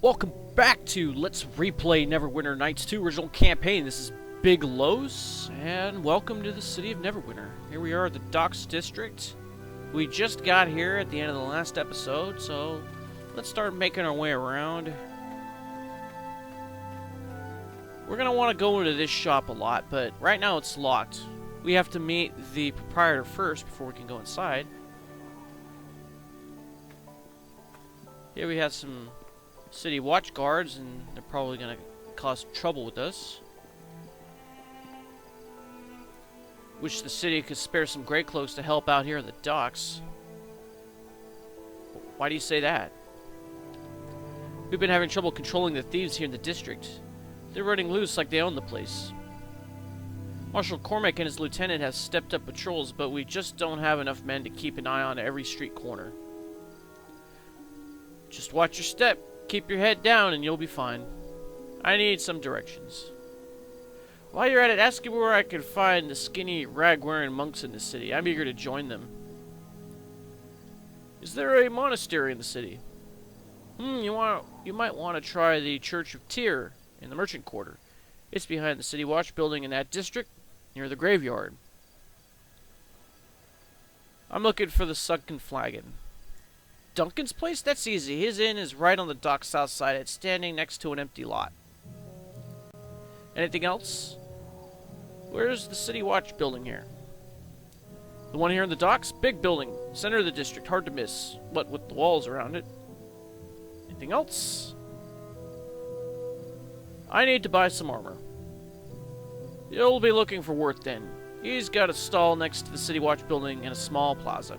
Welcome back to Let's Replay Neverwinter Nights 2 original campaign. This is Big Los, and welcome to the city of Neverwinter. Here we are at the Docks District. We just got here at the end of the last episode, so let's start making our way around. We're going to want to go into this shop a lot, but right now it's locked. We have to meet the proprietor first before we can go inside. Here we have some city watch guards, and they're probably going to cause trouble with us. Wish the city could spare some great cloaks to help out here in the docks. Why do you say that? We've been having trouble controlling the thieves here in the district. They're running loose like they own the place. Marshal Cormac and his lieutenant have stepped up patrols, but we just don't have enough men to keep an eye on every street corner. Just watch your step. Keep your head down and you'll be fine. I need some directions. While you're at it, ask me where I can find the skinny, rag-wearing monks in the city. I'm eager to join them. Is there a monastery in the city? You might want to try the Church of Tyr in the Merchant Quarter. It's behind the City Watch building in that district, near the graveyard. I'm looking for the Sunken Flagon. Duncan's place? That's easy. His inn is right on the dock's south side. It's standing next to an empty lot. Anything else? Where's the City Watch building here? The one here in the docks? Big building. Center of the district. Hard to miss. What with the walls around it? Anything else? I need to buy some armor. You'll be looking for Worth then. He's got a stall next to the City Watch building in a small plaza.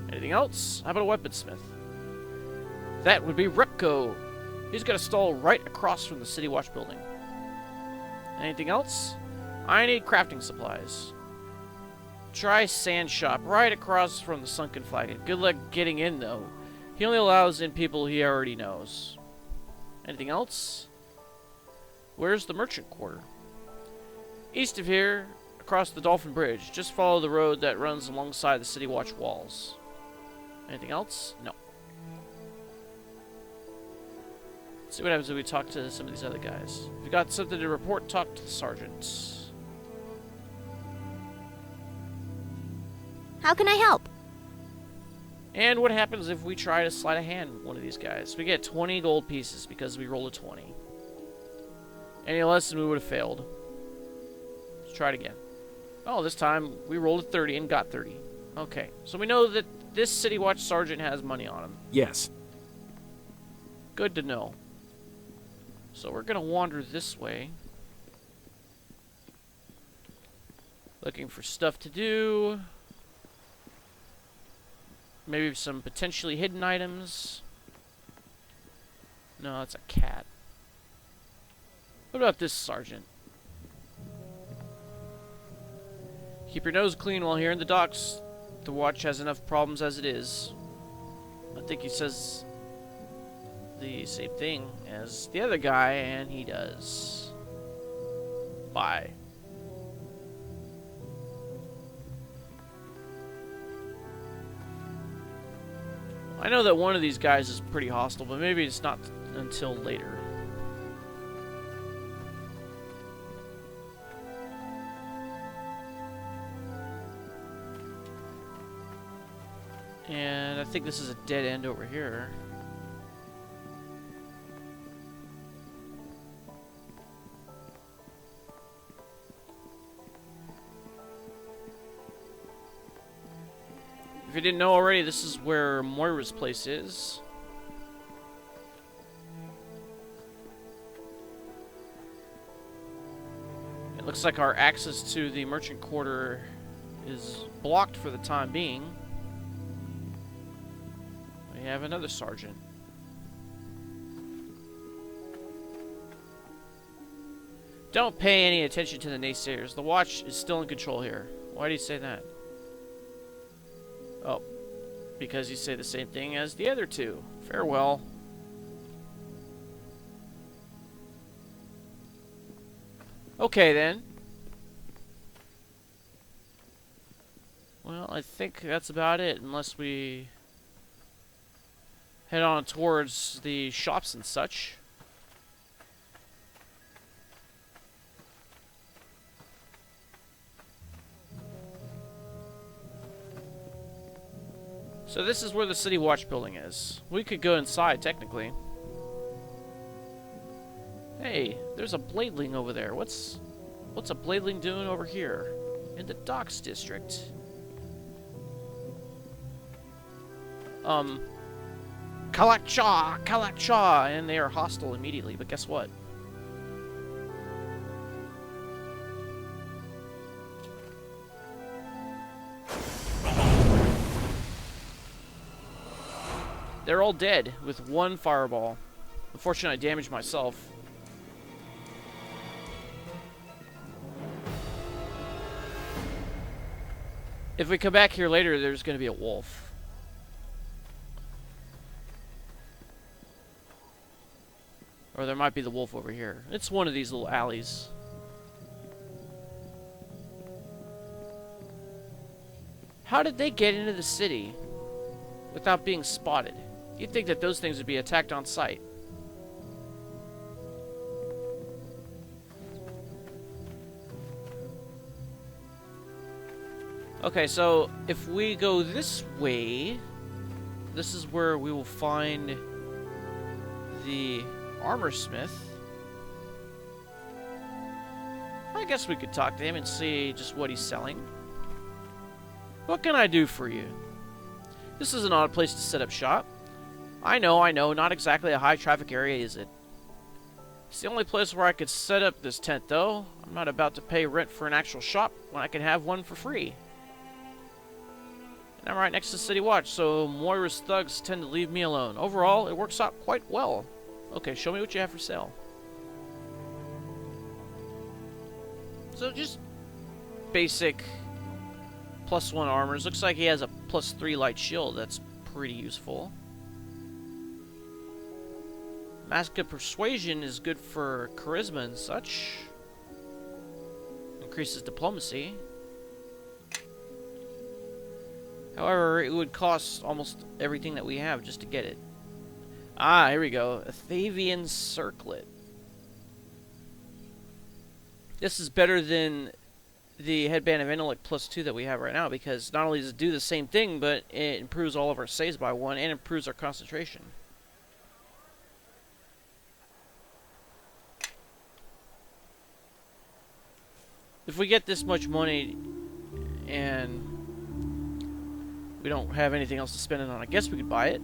Anything else? How about a weaponsmith? That would be Repko. He's got a stall right across from the City Watch building. Anything else? I need crafting supplies. Try Sand Shop right across from the Sunken Flagon. Good luck getting in, though. He only allows in people he already knows. Anything else? Where's the Merchant Quarter? East of here, across the Dolphin Bridge. Just follow the road that runs alongside the City Watch walls. Anything else? No. Let's see what happens when we talk to some of these other guys. If you got something to report, talk to the sergeant. How can I help? And what happens if we try to sleight of hand one of these guys? We get 20 gold pieces because we rolled a 20. Any less than we would have failed. Let's try it again. Oh, this time we rolled a 30 and got 30. Okay, so we know that this City Watch sergeant has money on him. Yes. Good to know. So we're gonna wander this way. Looking for stuff to do. Maybe some potentially hidden items. No, it's a cat. What about this sergeant? Keep your nose clean while here in the docks. The watch has enough problems as it is. I think he says the same thing as the other guy, and he does. Bye. I know that one of these guys is pretty hostile, but maybe it's not until later. And I think this is a dead end over here. If you didn't know already, this is where Moira's place is. It looks like our access to the Merchant Quarter is blocked for the time being. We have another sergeant. Don't pay any attention to the naysayers. The watch is still in control here. Why do you say that? Oh, because you say the same thing as the other two. Farewell. Okay, then. Well, I think that's about it, unless we head on towards the shops and such. So this is where the City Watch building is. We could go inside, technically. Hey, there's a bladeling over there. What's a bladeling doing over here? In the Docks District. Kalak-cha! And they are hostile immediately, but guess what? They're all dead with one fireball. Unfortunately, I damaged myself. If we come back here later, there's going to be a wolf. Or there might be the wolf over here. It's one of these little alleys. How did they get into the city without being spotted? You'd think that those things would be attacked on sight. Okay, so if we go this way, this is where we will find the armor smith. I guess we could talk to him and see just what he's selling. What can I do for you? This is an odd place to set up shop. I know, not exactly a high traffic area, is it? It's the only place where I could set up this tent, though. I'm not about to pay rent for an actual shop when I can have one for free. And I'm right next to City Watch, so Moira's thugs tend to leave me alone. Overall, it works out quite well. Okay, show me what you have for sale. So just basic +1 armors. Looks like he has a +3 light shield. That's pretty useful. Mask of Persuasion is good for charisma and such. Increases diplomacy. However, it would cost almost everything that we have just to get it. Ah, here we go. A Thavian Circlet. This is better than the Headband of Intellect +2 that we have right now, because not only does it do the same thing, but it improves all of our saves by 1 and improves our concentration. If we get this much money and we don't have anything else to spend it on, I guess we could buy it.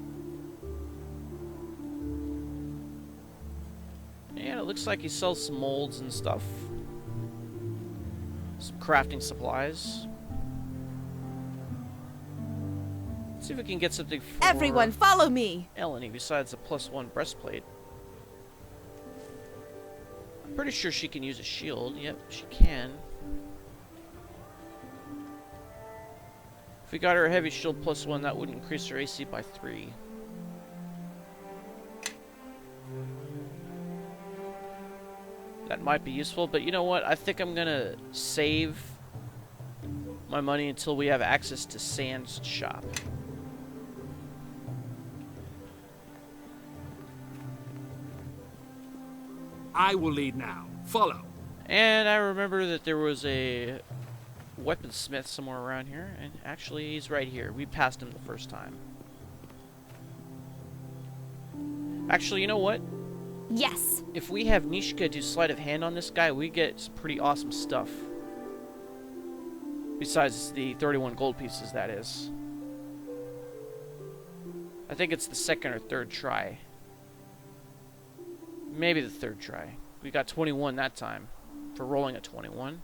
And it looks like he sells some molds and stuff. Some crafting supplies. Let's see if we can get something for everyone follow me. Elanee besides a +1 breastplate. I'm pretty sure she can use a shield. Yep, she can. If we got her a heavy shield +1, that would increase her AC by 3. That might be useful, but you know what? I think I'm gonna save my money until we have access to Sand's shop. I will lead now. Follow. And I remember that there was a weaponsmith somewhere around here, and actually he's right here. We passed him the first time. Actually, you know what? Yes. If we have Nishka do sleight of hand on this guy, we get some pretty awesome stuff. Besides the 31 gold pieces, that is. I think it's the second or third try. Maybe the third try. We got 21 that time for rolling a 21.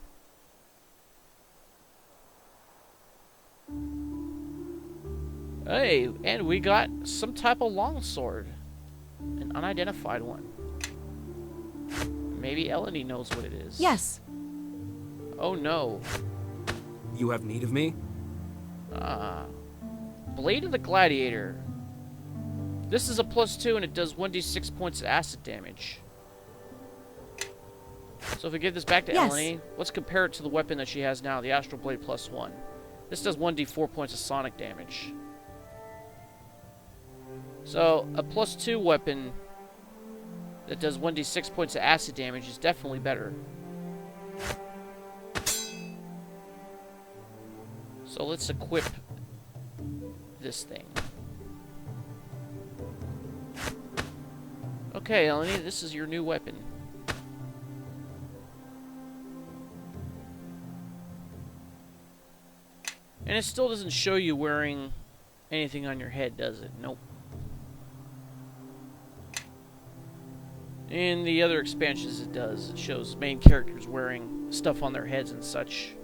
Hey, and we got some type of longsword. An unidentified one. Maybe Elanee knows what it is. Yes. Oh no. You have need of me? Blade of the Gladiator. This is a +2 and it does 1d6 points of acid damage. So if we give this back to Elanee, let's compare it to the weapon that she has now, the Astral Blade +1. This does 1d4 points of sonic damage. So, a +2 weapon that does 1d6 points of acid damage is definitely better. So let's equip this thing. Okay, Elanee, this is your new weapon. And it still doesn't show you wearing anything on your head, does it? Nope. In the other expansions it does. It shows main characters wearing stuff on their heads and such.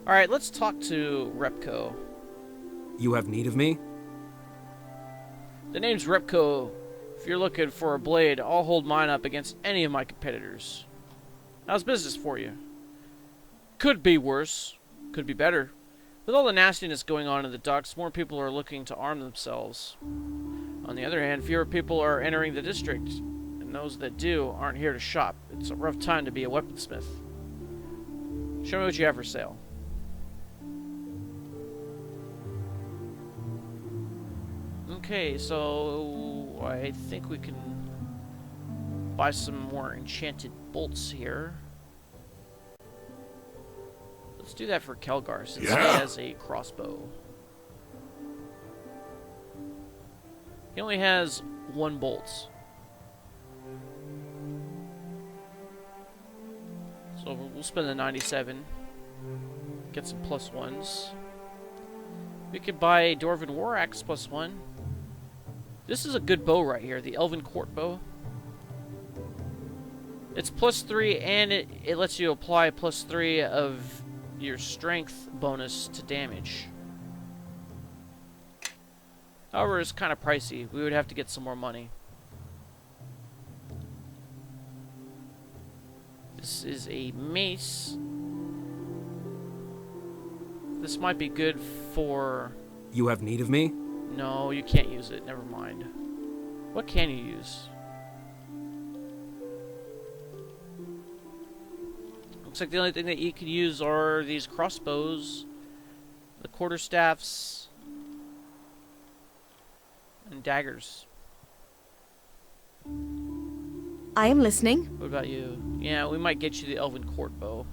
Alright, let's talk to Repco. You have need of me? The name's Repco. If you're looking for a blade, I'll hold mine up against any of my competitors. How's business for you? Could be worse. Could be better. With all the nastiness going on in the docks, more people are looking to arm themselves. On the other hand, fewer people are entering the district, and those that do aren't here to shop. It's a rough time to be a weaponsmith. Show me what you have for sale. Okay, so I think we can buy some more enchanted bolts here. Let's do that for Kelgar, since he has a crossbow. He only has 1 bolt. So we'll spend the 97. Get some +1s. We could buy a Dwarven War Axe +1. This is a good bow right here, the Elven Court bow. It's +3, and it lets you apply +3 of your strength bonus to damage. However, it's kind of pricey. We would have to get some more money. This is a mace. This might be good for... You have need of me? No, you can't use it. Never mind. What can you use? Looks like the only thing that you can use are these crossbows, the quarterstaffs, and daggers. I am listening. What about you? Yeah, we might get you the Elven Court bow.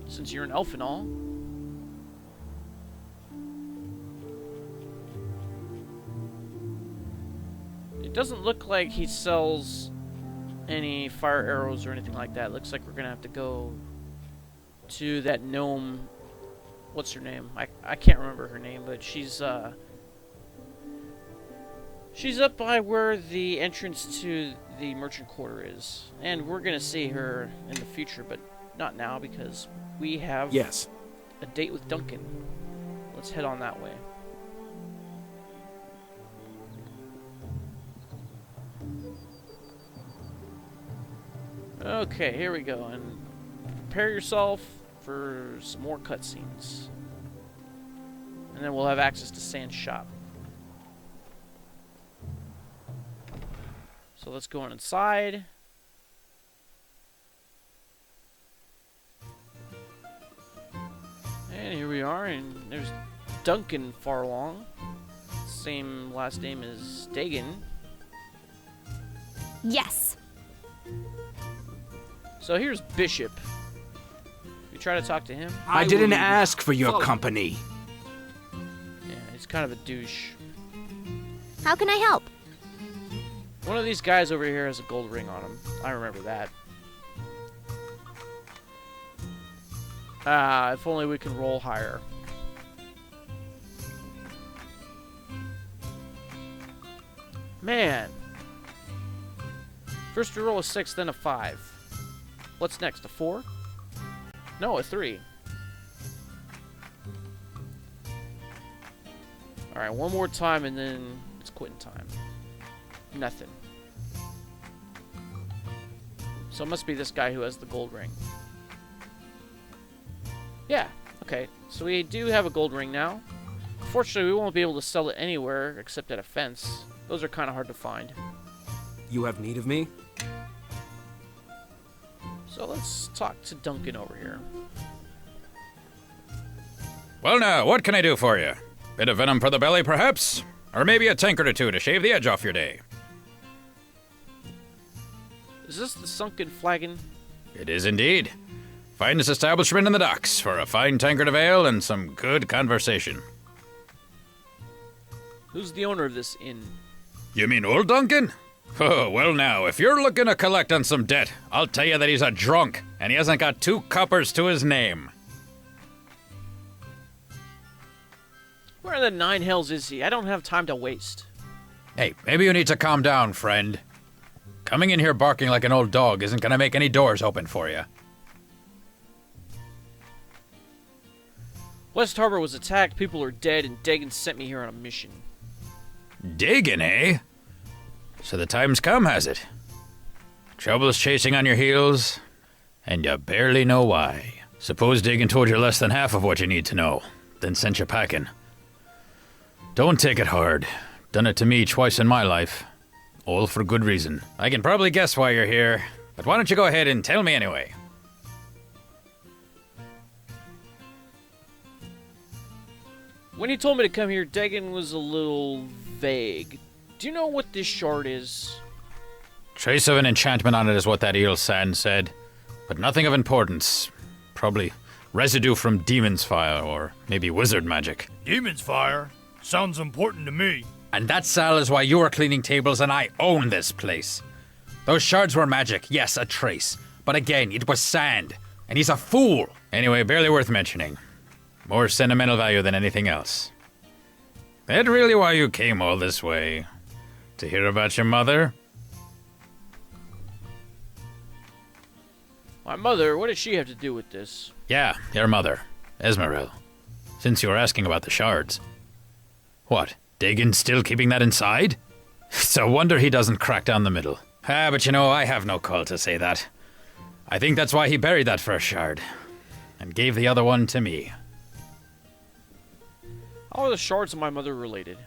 Since you're an elf and all. It doesn't look like he sells any fire arrows or anything like that. Looks like we're gonna have to go to that gnome. What's her name? I can't remember her name, but she's up by where the entrance to the merchant quarter is, and we're gonna see her in the future, but not now because we have a date with Duncan. Let's head on that way. Okay, here we go, and prepare yourself for some more cutscenes. And then we'll have access to Sand's shop. So let's go on inside. And here we are, and there's Duncan far along. Same last name as Dagon. Yes. So here's Bishop. You try to talk to him? I didn't ask for your company. Yeah, he's kind of a douche. How can I help? One of these guys over here has a gold ring on him. I remember that. Ah, if only we can roll higher. Man. First we roll a 6, then a 5. What's next, a 4? No, a 3. Alright, one more time and then it's quitting time. Nothing. So it must be this guy who has the gold ring. Yeah, okay. So we do have a gold ring now. Fortunately, we won't be able to sell it anywhere except at a fence. Those are kind of hard to find. You have need of me? So let's talk to Duncan over here. Well now, what can I do for you? Bit of venom for the belly, perhaps? Or maybe a tankard or two to shave the edge off your day. Is this the Sunken Flagon? It is indeed. Finest establishment in the docks for a fine tankard of ale and some good conversation. Who's the owner of this inn? You mean old Duncan? Oh, well now, if you're looking to collect on some debt, I'll tell you that he's a drunk, and he hasn't got 2 coppers to his name. Where in the 9 hells is he? I don't have time to waste. Hey, maybe you need to calm down, friend. Coming in here barking like an old dog isn't gonna make any doors open for you. West Harbor was attacked, people are dead, and Dagon sent me here on a mission. Dagon, eh? So the time's come, has it? Trouble's chasing on your heels, and you barely know why. Suppose Dagon told you less than half of what you need to know, then sent you packing. Don't take it hard. Done it to me twice in my life. All for good reason. I can probably guess why you're here, but why don't you go ahead and tell me anyway? When he told me to come here, Dagon was a little vague. Do you know what this shard is? Trace of an enchantment on it is what that eel sand said, but nothing of importance. Probably residue from demon's fire, or maybe wizard magic. Demon's fire? Sounds important to me. And that, Sal, is why you are cleaning tables and I own this place. Those shards were magic, yes, a trace. But again, it was sand, and he's a fool. Anyway, barely worth mentioning. More sentimental value than anything else. That really why you came all this way? To hear about your mother? My mother, what does she have to do with this? Yeah, your mother, Esmeril. Since you were asking about the shards. What, Dagon's still keeping that inside? It's a wonder he doesn't crack down the middle. But you know, I have no call to say that. I think that's why he buried that first shard, and gave the other one to me. How are the shards of my mother related?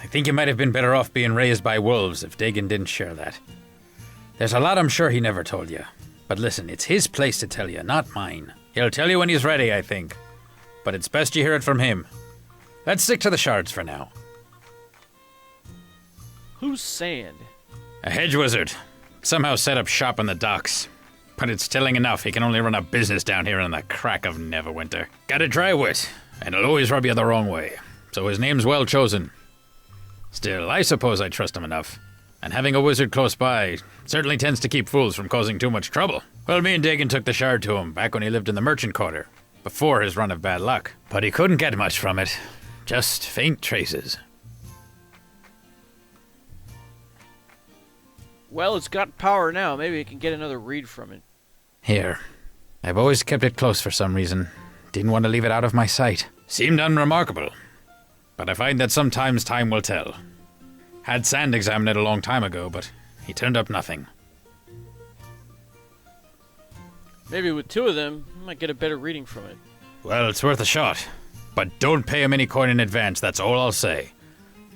I think you might have been better off being raised by wolves if Dagon didn't share that. There's a lot I'm sure he never told you. But listen, it's his place to tell you, not mine. He'll tell you when he's ready, I think. But it's best you hear it from him. Let's stick to the shards for now. Who's Sand? A hedge wizard. Somehow set up shop on the docks. But it's telling enough he can only run a business down here in the crack of Neverwinter. Got a dry wit, and he'll always rub you the wrong way. So his name's well chosen. Still, I suppose I trust him enough. And having a wizard close by certainly tends to keep fools from causing too much trouble. Well, me and Dagon took the shard to him back when he lived in the merchant quarter, before his run of bad luck. But he couldn't get much from it. Just faint traces. Well, it's got power now. Maybe I can get another read from it. Here. I've always kept it close for some reason. Didn't want to leave it out of my sight. Seemed unremarkable. But I find that sometimes time will tell. Had Sand examine it a long time ago, but he turned up nothing. Maybe with 2 of them, I might get a better reading from it. Well, it's worth a shot. But don't pay him any coin in advance, that's all I'll say.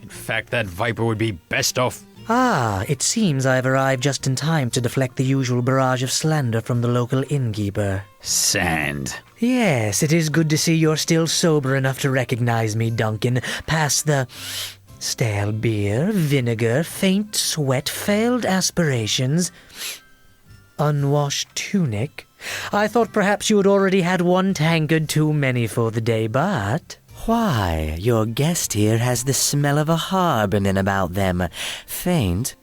In fact, that viper would be best off. Ah, it seems I've arrived just in time to deflect the usual barrage of slander from the local innkeeper. Sand. Yes, it is good to see you're still sober enough to recognize me, Duncan, past the stale beer, vinegar, faint sweat, failed aspirations, unwashed tunic. I thought perhaps you had already had 1 tankard too many for the day, but... Why, your guest here has the smell of a harbin about them. Faint,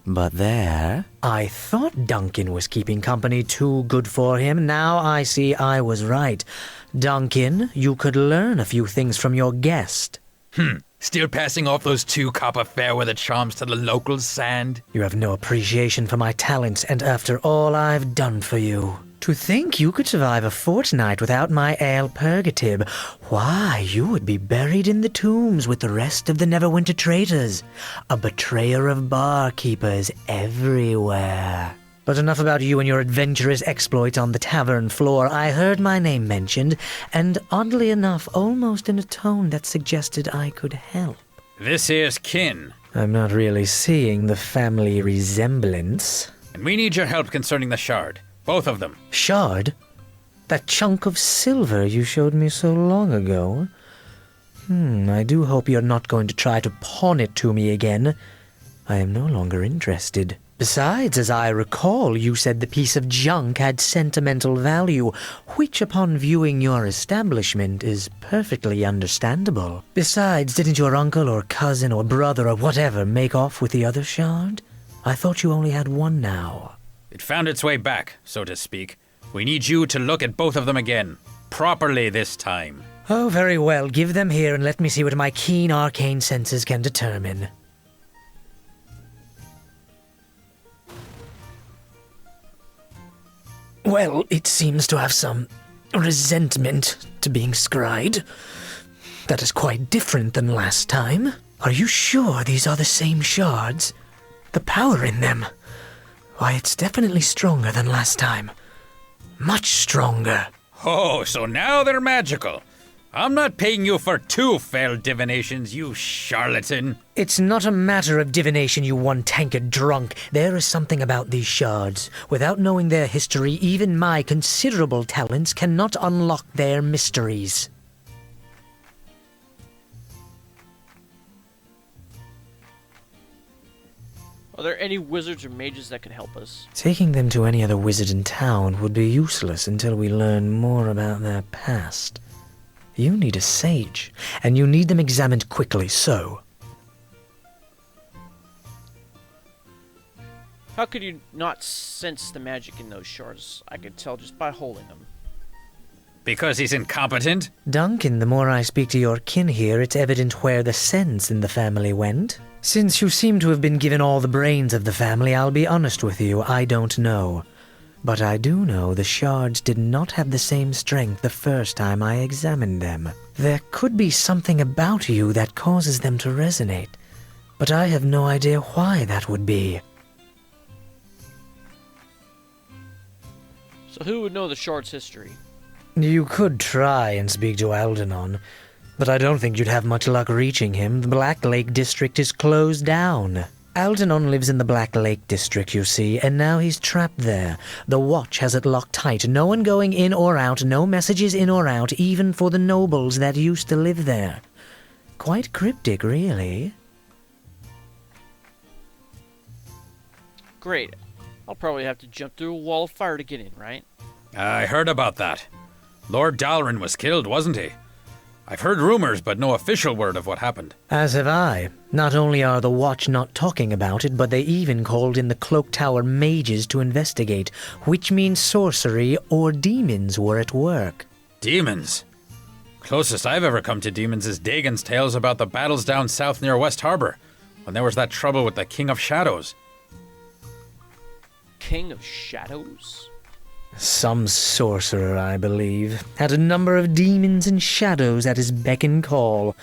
but there. I thought Duncan was keeping company too good for him. Now I see I was right. Duncan, you could learn a few things from your guest. Still passing off those 2 copper fairweather charms to the locals, Sand? You have no appreciation for my talents, and after all I've done for you. To think you could survive a fortnight without my ale purgative. Why, you would be buried in the tombs with the rest of the Neverwinter traitors. A betrayer of barkeepers everywhere. But enough about you and your adventurous exploits on the tavern floor. I heard my name mentioned, and oddly enough, almost in a tone that suggested I could help. This here's Kin, I'm not really seeing the family resemblance. and we need your help concerning the shard. Both of them. Shard? That chunk of silver you showed me so long ago? I do hope you're not going to try to pawn it to me again. I am no longer interested. Besides, as I recall, you said the piece of junk had sentimental value, which upon viewing your establishment is perfectly understandable. Besides, didn't your uncle or cousin or brother or whatever make off with the other shard? I thought you only had one now. It found its way back, so to speak. We need you to look at both of them again. Properly this time. Oh, very well. Give them here and let me see what my keen arcane senses can determine. Well, it seems to have some resentment to being scryed. That is quite different than last time. Are you sure these are the same shards? The power in them. Why, it's definitely stronger than last time. Much stronger. Oh, so now they're magical. I'm not paying you for 2 failed divinations, you charlatan. It's not a matter of divination, you one-tankard drunk. There is something about these shards. Without knowing their history, even my considerable talents cannot unlock their mysteries. Are there any wizards or mages that can help us? Taking them to any other wizard in town would be useless until we learn more about their past. You need a sage, and you need them examined quickly, so... How could you not sense the magic in those shards? I could tell just by holding them. Because he's incompetent? Duncan, the more I speak to your kin here, it's evident where the sense in the family went. Since you seem to have been given all the brains of the family, I'll be honest with you, I don't know. But I do know the shards did not have the same strength the first time I examined them. There could be something about you that causes them to resonate, but I have no idea why that would be. So who would know the shard's history? You could try and speak to Aldanon, but I don't think you'd have much luck reaching him. The Blacklake District is closed down. Aldanon lives in the Blacklake District, you see, and now he's trapped there. The watch has it locked tight. No one going in or out, no messages in or out, even for the nobles that used to live there. Quite cryptic, really. Great. I'll probably have to jump through a wall of fire to get in, right? I heard about that. Lord Dalrin was killed, wasn't he? I've heard rumors, but no official word of what happened. As have I. Not only are the Watch not talking about it, but they even called in the Cloak Tower mages to investigate, which means sorcery or demons were at work. Demons? Closest I've ever come to demons is Dagon's tales about the battles down south near West Harbor, when there was that trouble with the King of Shadows. King of Shadows? Some sorcerer, I believe, had a number of demons and shadows at his beck and call.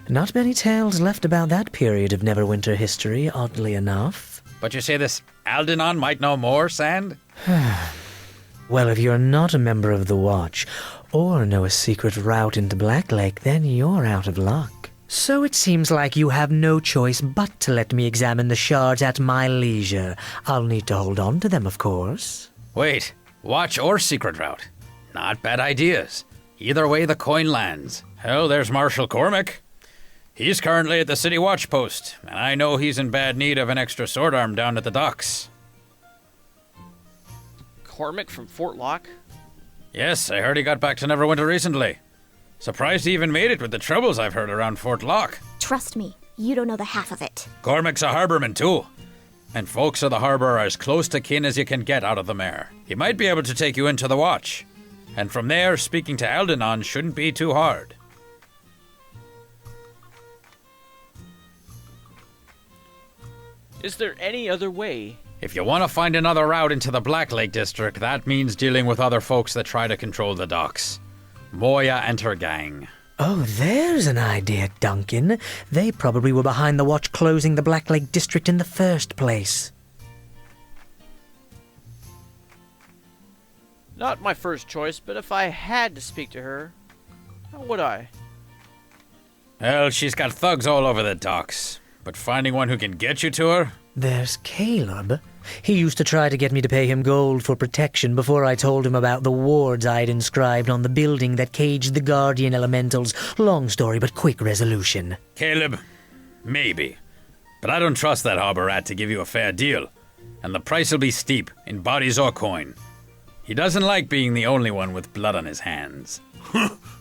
Not many tales left about that period of Neverwinter history, oddly enough. But you say this Aldanon might know more, Sand? Well, if you're not a member of the Watch, or know a secret route into Blacklake, then you're out of luck. So it seems like you have no choice but to let me examine the shards at my leisure. I'll need to hold on to them, of course. Wait, Watch or secret route? Not bad ideas. Either way the coin lands. Hell, there's Marshal Cormac. He's currently at the city watch post, and I know he's in bad need of an extra sword arm down at the docks. Cormac from Fort Locke? Yes, I heard he got back to Neverwinter recently. Surprised he even made it with the troubles I've heard around Fort Locke. Trust me, you don't know the half of it. Cormac's a harborman too. And folks of the harbor are as close to kin as you can get out of the mare. He might be able to take you into the watch. And from there, speaking to Aldanon shouldn't be too hard. Is there any other way? If you want to find another route into the Blacklake District, that means dealing with other folks that try to control the docks. Moya and her gang. Oh, there's an idea, Duncan. They probably were behind the Watch closing the Blacklake District in the first place. Not my first choice, but if I had to speak to her, how would I? Well, she's got thugs all over the docks. But finding one who can get you to her? There's Caleb. He used to try to get me to pay him gold for protection before I told him about the wards I'd inscribed on the building that caged the guardian elementals. Long story, but quick resolution. Caleb, maybe. But I don't trust that harbor rat to give you a fair deal. And the price will be steep, in bodies or coin. He doesn't like being the only one with blood on his hands.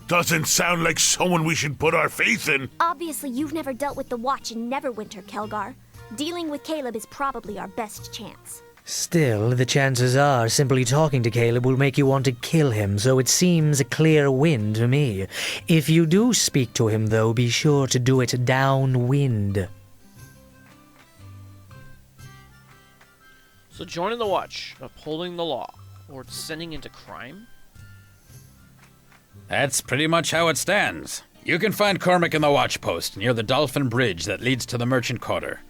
Doesn't sound like someone we should put our faith in. Obviously, you've never dealt with the Watch in Neverwinter, Kelgar. Dealing with Caleb is probably our best chance. Still, the chances are simply talking to Caleb will make you want to kill him, so it seems a clear win to me. If you do speak to him, though, be sure to do it downwind. So joining the Watch, upholding the law, or descending into crime? That's pretty much how it stands. You can find Cormac in the watch post near the Dolphin Bridge that leads to the Merchant Quarter.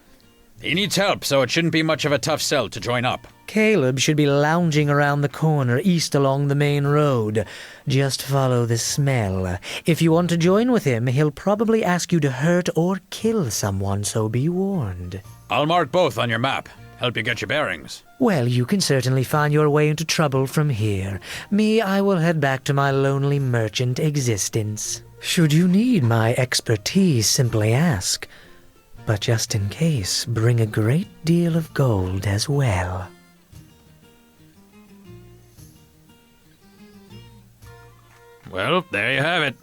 He needs help, so it shouldn't be much of a tough sell to join up. Caleb should be lounging around the corner east along the main road. Just follow the smell. If you want to join with him, he'll probably ask you to hurt or kill someone, so be warned. I'll mark both on your map. Help you get your bearings. Well, you can certainly find your way into trouble from here. Me, I will head back to my lonely merchant existence. Should you need my expertise, simply ask. But just in case, bring a great deal of gold as well. Well, there you have it.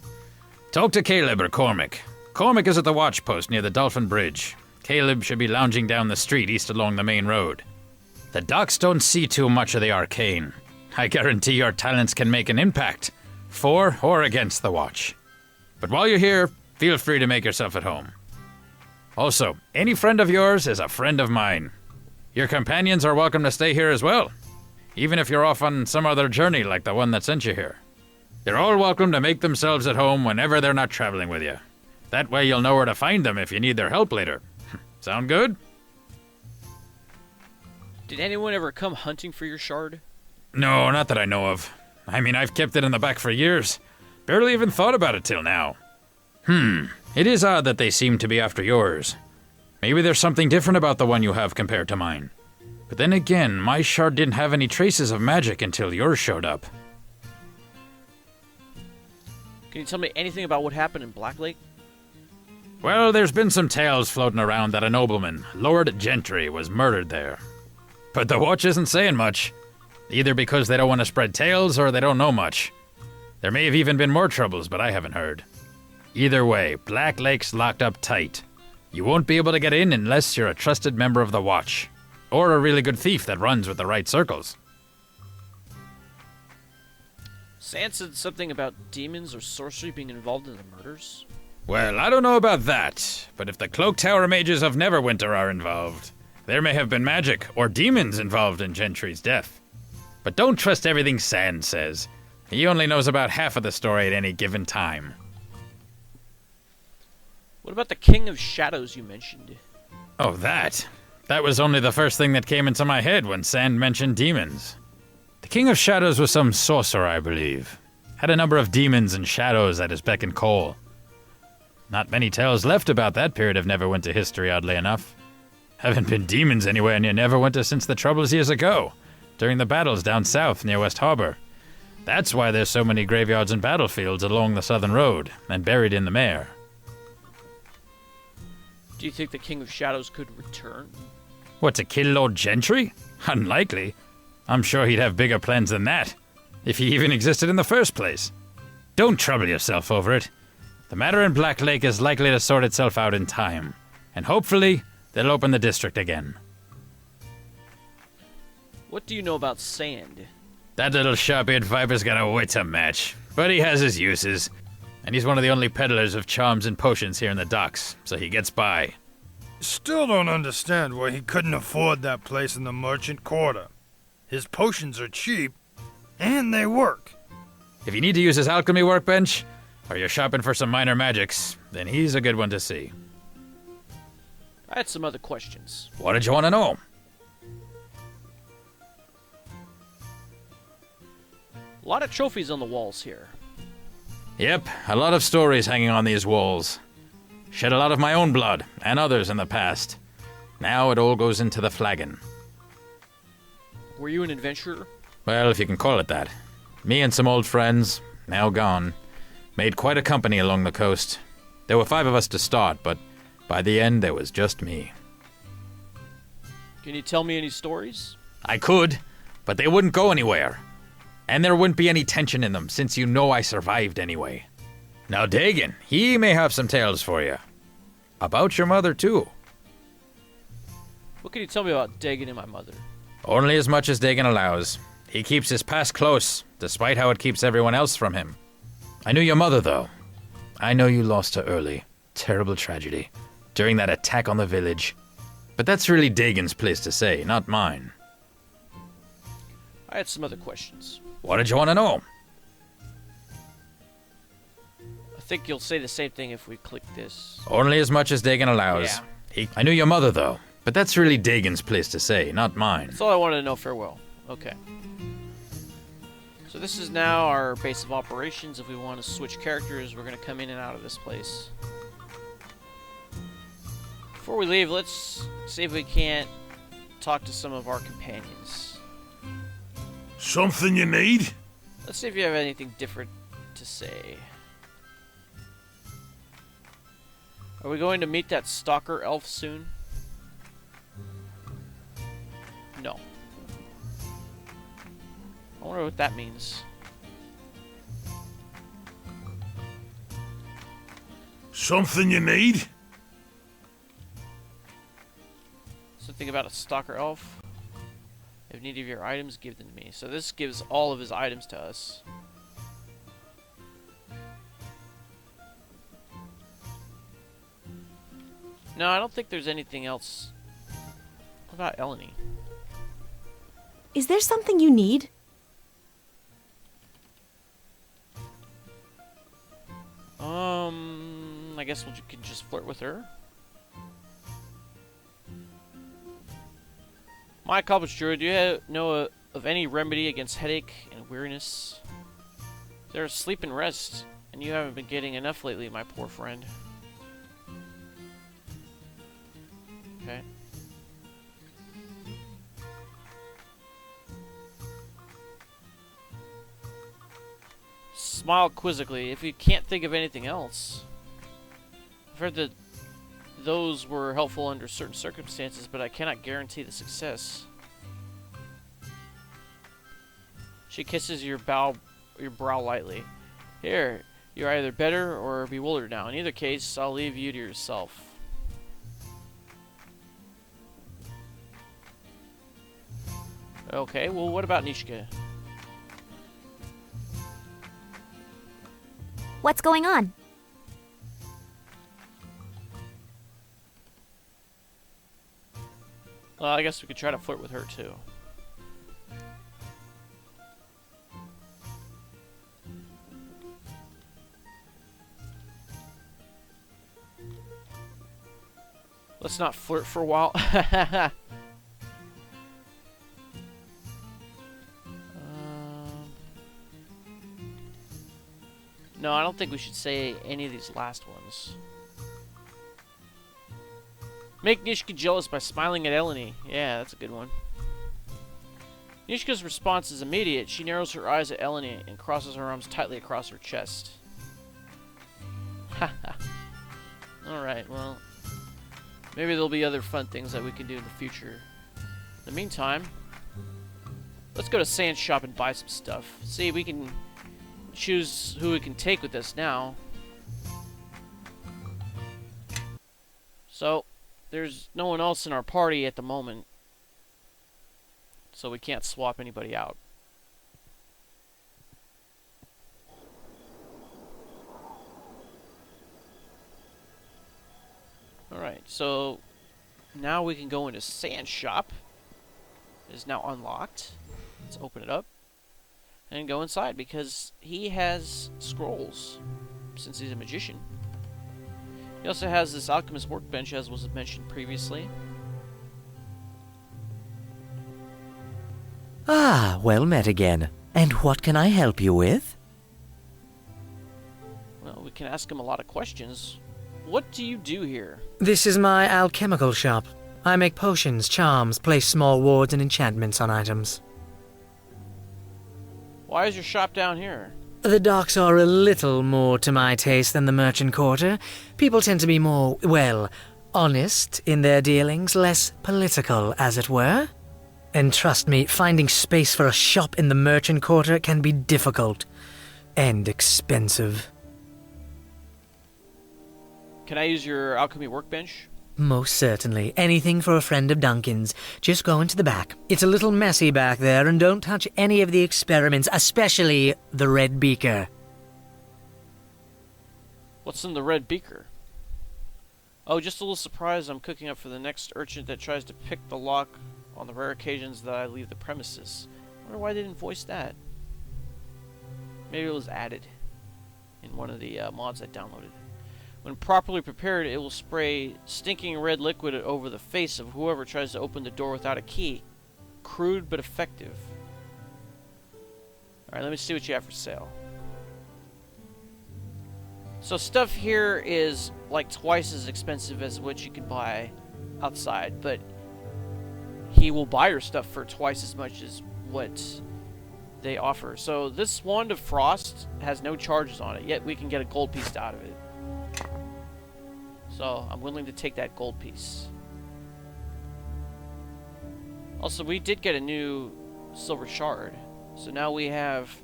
Talk to Caleb or Cormac. Cormac is at the watch post near the Dolphin Bridge. Caleb should be lounging down the street east along the main road. The Docks don't see too much of the arcane. I guarantee your talents can make an impact, for or against the watch. But while you're here, feel free to make yourself at home. Also, any friend of yours is a friend of mine. Your companions are welcome to stay here as well, even if you're off on some other journey like the one that sent you here. They're all welcome to make themselves at home whenever they're not traveling with you. That way you'll know where to find them if you need their help later. Sound good? Did anyone ever come hunting for your shard? No, not that I know of. I mean, I've kept it in the back for years. Barely even thought about it till now. It is odd that they seem to be after yours. Maybe there's something different about the one you have compared to mine. But then again, my shard didn't have any traces of magic until yours showed up. Can you tell me anything about what happened in Blacklake? Well, there's been some tales floating around that a nobleman, Lord Gentry, was murdered there. But the watch isn't saying much, either because they don't want to spread tales or they don't know much. There may have even been more troubles, but I haven't heard. Either way, Blacklake's locked up tight. You won't be able to get in unless you're a trusted member of the watch, or a really good thief that runs with the right circles. Sand said something about demons or sorcery being involved in the murders? Well, I don't know about that, but if the Cloak Tower mages of Neverwinter are involved, there may have been magic or demons involved in Gentry's death. But don't trust everything Sand says. He only knows about half of the story at any given time. What about the King of Shadows you mentioned? Oh, that? That was only the first thing that came into my head when Sand mentioned demons. The King of Shadows was some sorcerer, I believe. Had a number of demons and shadows at his beck and call. Not many tales left about that period of Neverwinter history, oddly enough. Haven't been demons anywhere near Neverwinter since the Troubles years ago, during the battles down south near West Harbor. That's why there's so many graveyards and battlefields along the southern road, and buried in the mare. Do you think the King of Shadows could return? What, to kill Lord Gentry? Unlikely. I'm sure he'd have bigger plans than that, if he even existed in the first place. Don't trouble yourself over it. The matter in Blacklake is likely to sort itself out in time, and hopefully they'll open the district again. What do you know about Sand? That little sharp-eared viper's got a wit to match, but he has his uses, and he's one of the only peddlers of charms and potions here in the docks, so he gets by. Still don't understand why he couldn't afford that place in the Merchant Quarter. His potions are cheap, and they work. If you need to use his alchemy workbench, or you're shopping for some minor magics, then he's a good one to see. I had some other questions. What did you want to know? A lot of trophies on the walls here. Yep, a lot of stories hanging on these walls. Shed a lot of my own blood, and others in the past. Now it all goes into the flagon. Were you an adventurer? Well, if you can call it that. Me and some old friends, now gone, made quite a company along the coast. There were 5 of us to start, but by the end there was just me. Can you tell me any stories? I could, but they wouldn't go anywhere. And there wouldn't be any tension in them, since you know I survived anyway. Now Dagon, he may have some tales for you. About your mother, too. What can you tell me about Dagon and my mother? Only as much as Dagon allows. He keeps his past close, despite how it keeps everyone else from him. I knew your mother, though. I know you lost her early. Terrible tragedy. During that attack on the village. But that's really Dagon's place to say, not mine. I had some other questions. What did you want to know? I think you'll say the same thing if we click this. Only as much as Dagon allows. Yeah. I knew your mother, though. But that's really Dagon's place to say, not mine. That's all I wanted to know. Farewell. Okay. So this is now our base of operations. If we want to switch characters, we're going to come in and out of this place. Before we leave, let's see if we can't talk to some of our companions. Something you need? Let's see if you have anything different to say. Are we going to meet that stalker elf soon? No. I wonder what that means. Something you need? Something about a stalker elf. If need of your items, give them to me. So this gives all of his items to us. No, I don't think there's anything else. What about Elanee? Is there something you need? I guess we can just flirt with her. My accomplished druid, do you know of any remedy against headache and weariness? There's sleep and rest, and you haven't been getting enough lately, my poor friend. Okay. Smile quizzically. If you can't think of anything else. I've heard that those were helpful under certain circumstances, but I cannot guarantee the success. She kisses your brow lightly. Here, you're either better or bewildered now. In either case, I'll leave you to yourself. Okay, well, what about Nishka? What's going on? Well, I guess we could try to flirt with her, too. Let's not flirt for a while. No, I don't think we should say any of these last ones. Make Nishka jealous by smiling at Elanee. Yeah, that's a good one. Nishka's response is immediate. She narrows her eyes at Elanee and crosses her arms tightly across her chest. Haha. Alright, well, maybe there'll be other fun things that we can do in the future. In the meantime, let's go to Sand Shop and buy some stuff. See, we can choose who we can take with us now. So, there's no one else in our party at the moment, so we can't swap anybody out. Alright, so now we can go into Sand Shop. It is now unlocked. Let's open it up and go inside because he has scrolls since he's a magician. He also has this alchemist workbench, as was mentioned previously. Ah, well met again. And what can I help you with? Well, we can ask him a lot of questions. What do you do here? This is my alchemical shop. I make potions, charms, place small wards and enchantments on items. Why is your shop down here? The docks are a little more to my taste than the merchant quarter. People tend to be more, well, honest in their dealings, less political, as it were. And trust me, finding space for a shop in the merchant quarter can be difficult and expensive. Can I use your alchemy workbench? Most certainly. Anything for a friend of Duncan's. Just go into the back. It's a little messy back there, and don't touch any of the experiments, especially the red beaker. What's in the red beaker? Oh, just a little surprise. I'm cooking up for the next urchin that tries to pick the lock on the rare occasions that I leave the premises. I wonder why they didn't voice that. Maybe it was added in one of the mods I downloaded. When properly prepared, it will spray stinking red liquid over the face of whoever tries to open the door without a key. Crude but effective. Alright, let me see what you have for sale. So stuff here is like twice as expensive as what you can buy outside, but he will buy your stuff for twice as much as what they offer. So this Wand of Frost has no charges on it, yet we can get a gold piece out of it. So I'm willing to take that gold piece. Also, we did get a new silver shard. So now we have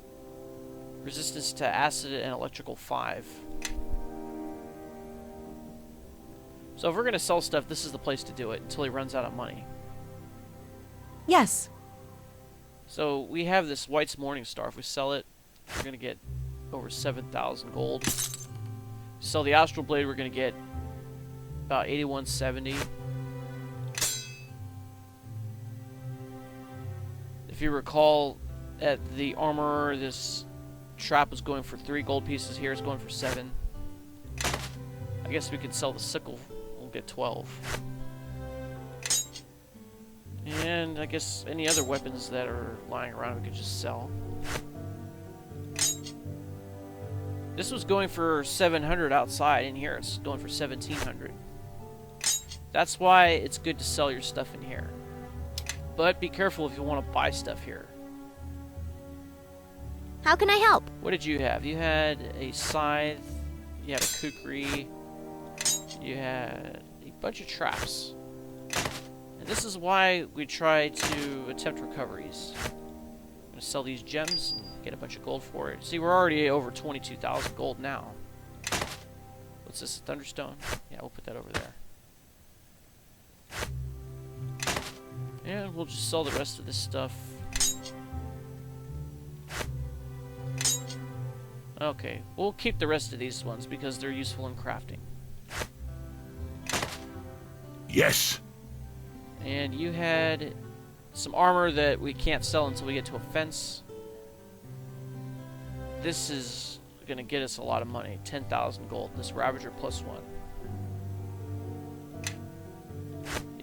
resistance to acid and electrical 5. So if we're going to sell stuff, this is the place to do it until he runs out of money. Yes. So we have this White's Morning Star. If we sell it, we're going to get over 7,000 gold. Sell the Astral Blade, we're going to get about 8170. If you recall, at the armor, this trap was going for 3 gold pieces. Here it's going for 7. I guess we could sell the sickle. We'll get 12. And I guess any other weapons that are lying around we could just sell. This was going for 700 outside. In here it's going for 1700. That's why it's good to sell your stuff in here. But be careful if you want to buy stuff here. How can I help? What did you have? You had a scythe, you had a kukri, you had a bunch of traps. And this is why we try to attempt recoveries. I'm going to sell these gems and get a bunch of gold for it. See, we're already over 22,000 gold now. What's this, a thunderstone? Yeah, we'll put that over there. And we'll just sell the rest of this stuff. Okay, we'll keep the rest of these ones because they're useful in crafting. Yes. And you had some armor that we can't sell until we get to a fence. This is going to get us a lot of money. 10,000 gold. This Ravager +1.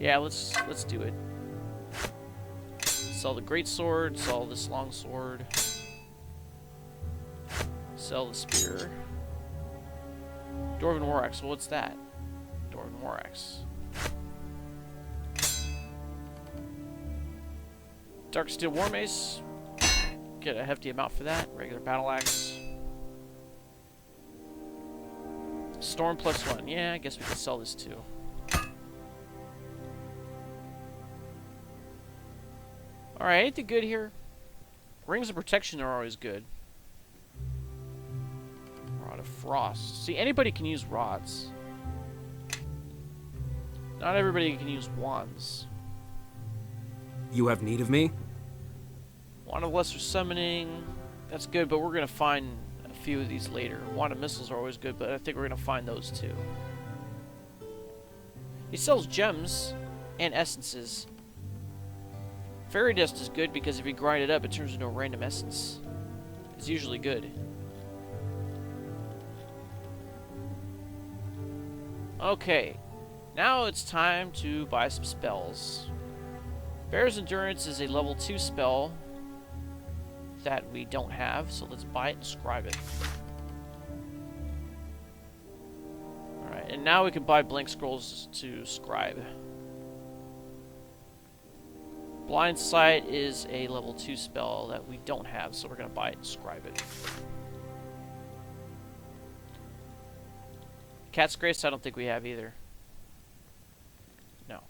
Yeah, let's do it. Sell the great sword, sell this long sword. Sell the spear. Dwarven War Axe. Well, what's that? Dwarven War Axe. Dark Steel War Mace. Get a hefty amount for that. Regular Battle Axe. Storm +1. Yeah, I guess we could sell this too. Alright, anything good here? Rings of Protection are always good. Rod of Frost. See, anybody can use rods. Not everybody can use wands. You have need of me? Wand of Lesser Summoning. That's good, but we're going to find a few of these later. Wand of Missiles are always good, but I think we're going to find those too. He sells gems and essences. Fairy Dust is good because if you grind it up, it turns into a random essence. It's usually good. Okay, now it's time to buy some spells. Bear's Endurance is a level 2 spell that we don't have, so let's buy it and scribe it. Alright, and now we can buy blank scrolls to scribe. Blind Sight is a level 2 spell that we don't have, so we're going to buy it and scribe it. Cat's Grace, I don't think we have either. No.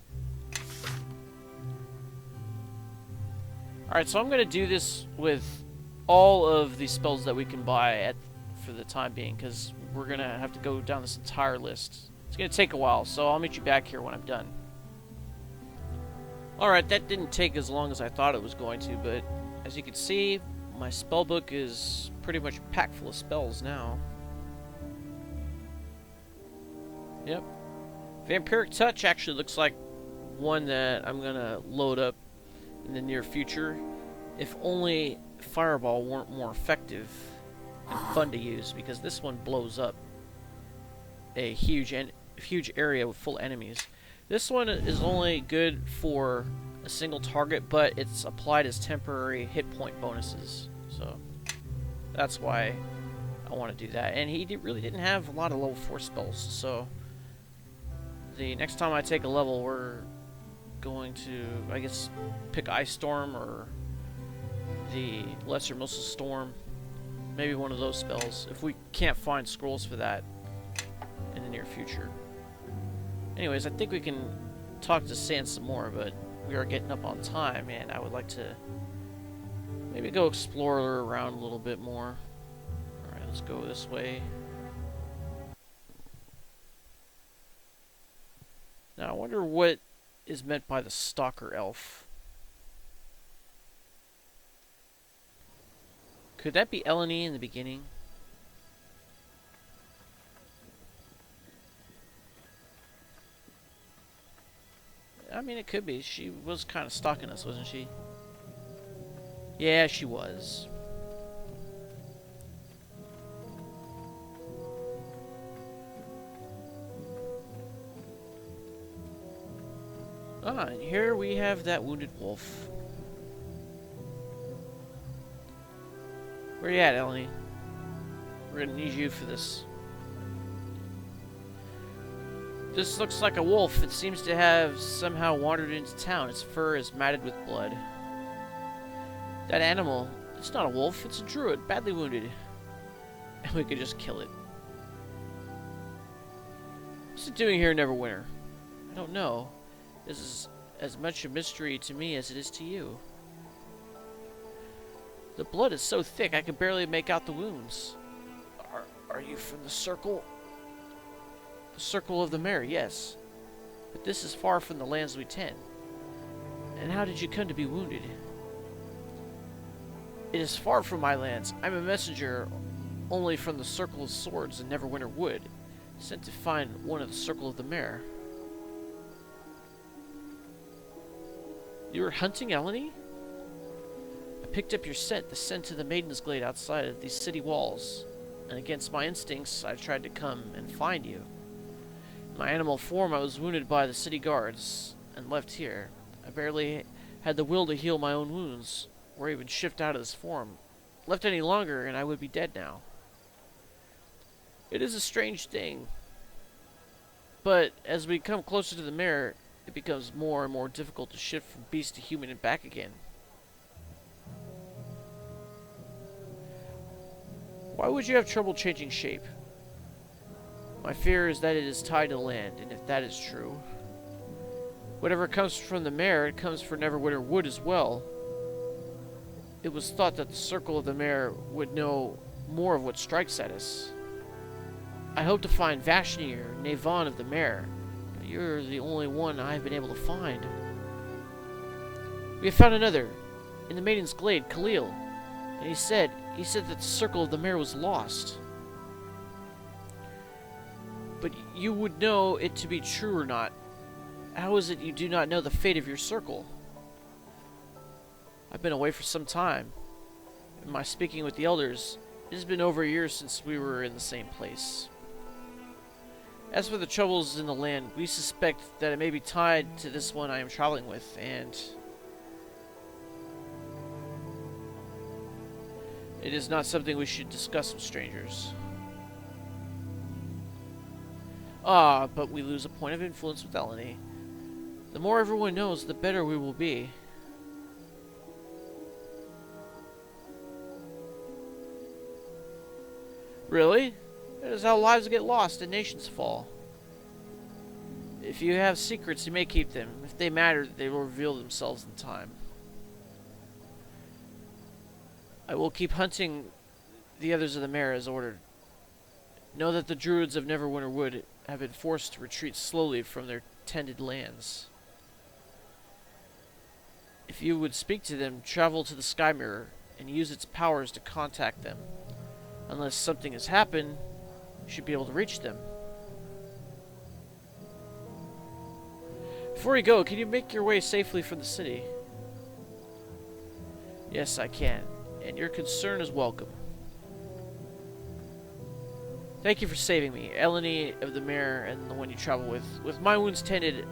Alright, so I'm going to do this with all of the spells that we can buy for the time being, because we're going to have to go down this entire list. It's going to take a while, so I'll meet you back here when I'm done. Alright, that didn't take as long as I thought it was going to, but as you can see, my spellbook is pretty much packed full of spells now. Yep. Vampiric Touch actually looks like one that I'm going to load up in the near future. If only Fireball weren't more effective and fun to use, because this one blows up a huge area with full enemies. This one is only good for a single target, but it's applied as temporary hit point bonuses. So that's why I want to do that. And he really didn't have a lot of level 4 spells, so the next time I take a level, we're going to, I guess, pick Ice Storm or the Lesser Missile Storm. Maybe one of those spells, if we can't find scrolls for that in the near future. Anyways, I think we can talk to Sans some more, but we are getting up on time, and I would like to maybe go explore around a little bit more. Alright, let's go this way. Now, I wonder what is meant by the Stalker Elf. Could that be Elanee in the beginning? I mean, it could be. She was kind of stalking us, wasn't she? Yeah, she was. Ah, and here we have that wounded wolf. Where you at, Elanee? We're gonna need you for this. This looks like a wolf. It seems to have somehow wandered into town. Its fur is matted with blood. That animal, it's not a wolf, it's a druid, badly wounded. And we could just kill it. What's it doing here in Neverwinter? I don't know. This is as much a mystery to me as it is to you. The blood is so thick I can barely make out the wounds. Are you from the circle? The circle of the mare, yes. But this is far from the lands we tend. And how did you come to be wounded? It is far from my lands. I'm a messenger only from the Circle of Swords in Neverwinter Wood, sent to find one of the Circle of the Mare. You were hunting Elanee? I picked up your scent, the scent of the Maiden's Glade outside of these city walls, and against my instincts I tried to come and find you. In my animal form I was wounded by the city guards, and left here. I barely had the will to heal my own wounds, or even shift out of this form. Left any longer and I would be dead now. It is a strange thing, but as we come closer to the mare, it becomes more and more difficult to shift from beast to human and back again. Why would you have trouble changing shape? My fear is that it is tied to land, and if that is true, whatever comes from the mare, it comes for Neverwinter Wood as well. It was thought that the Circle of the Mare would know more of what strikes at us. I hope to find Vashni or Navon of the Mare, but you're the only one I've been able to find. We have found another, in the Maiden's Glade, Khalil, and he said that the Circle of the Mare was lost. But you would know it to be true or not. How is it you do not know the fate of your circle? I've been away for some time. In my speaking with the elders, it has been over a year since we were in the same place. As for the troubles in the land, we suspect that it may be tied to this one I am traveling with, and it is not something we should discuss with strangers. Ah, but we lose a point of influence with Elanee. The more everyone knows, the better we will be. Really? That is how lives get lost and nations fall. If you have secrets, you may keep them. If they matter, they will reveal themselves in time. I will keep hunting the others of the mare as ordered. Know that the druids of Neverwinter Wood have been forced to retreat slowly from their tended lands. If you would speak to them, travel to the Skymirror and use its powers to contact them. Unless something has happened, you should be able to reach them. Before you go, can you make your way safely from the city? Yes, I can, and your concern is welcome. Thank you for saving me, Elanee of the Mare and the one you travel with. With my wounds tended,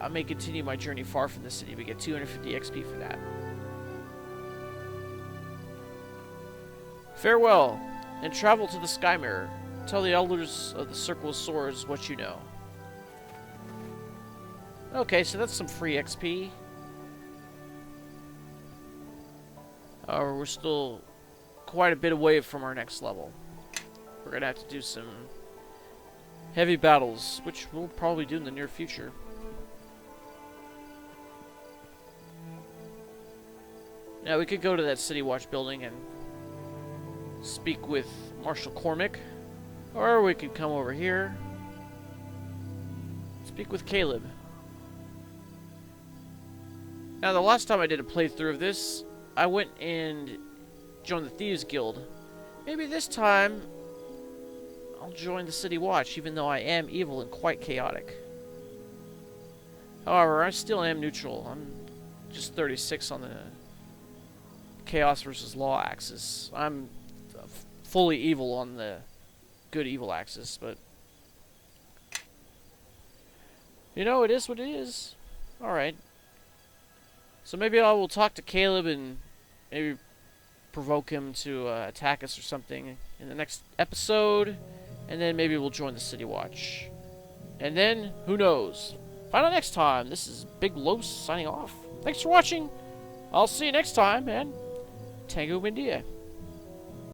I may continue my journey far from the city, but get 250 XP for that. Farewell, and travel to the Skymirror. Tell the elders of the Circle of Swords what you know. Okay, so that's some free XP. However, we're still quite a bit away from our next level. We're gonna have to do some heavy battles, which we'll probably do in the near future. Now we could go to that City Watch building and speak with Marshal Cormac, or we could come over here, speak with Caleb. Now the last time I did a playthrough of this, I went and joined the Thieves Guild. Maybe this time I'll join the City Watch, even though I am evil and quite chaotic. However, I still am neutral. I'm just 36 on the Chaos versus Law axis. I'm fully evil on the good evil axis, but you know, it is what it is. Alright. So maybe I will talk to Caleb and maybe provoke him to attack us or something in the next episode, and then maybe we'll join the City Watch. And then, who knows? Find out next time. This is Big Los signing off. Thanks for watching. I'll see you next time, and Tango Mindia.